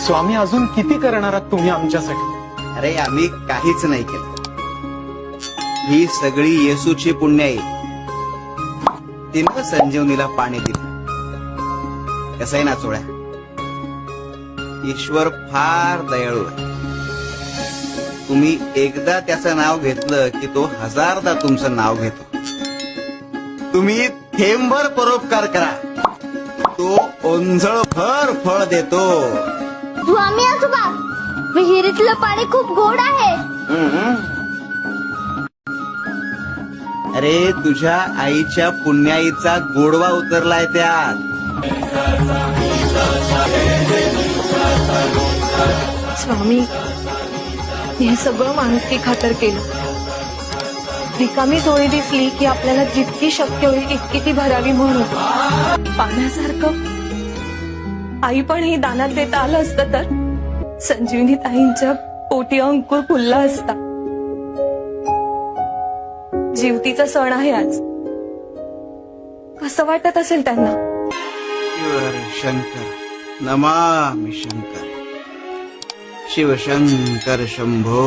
स्वामी अजून किती करणार आहात तुम्ही आमच्यासाठी? अरे आम्ही काहीच नाही केलं. ही सगळी येसूची पुण्य आहे. तिनं संजीवनीला पाणी दिलं. कसं आहे ना चोळ्या, ईश्वर फार दयाळू आहे. तुम्ही एकदा त्याचं नाव घेतलं की तो हजारदा तुमचं नाव घेतो. तुम्ही थेंबभर परोपकार करा, तो ओंजळभर फळ देतो. स्वामी आजोबा, विहिरीतलं पाणी खूप गोड आहे. अरे तुझ्या आईच्या पुण्याईचा गोडवा उतरलाय त्यात. स्वामी, हे सगळं माणुसकी खातर केलं. रिकामी जोळी दिसली की आपल्याला जितकी शक्य होईल इतकी ती भरावी म्हणून. पाण्यासारखं आई पण ही दानात देता आलं असतं तर संजीवनी ताईंच्या पोटी अंकुर फुलला असता. जीवतीचा सण आहे आज. कसं वाटत असेल त्यांना? शंकर नमामि शंकर, शिवशंकर शंभो.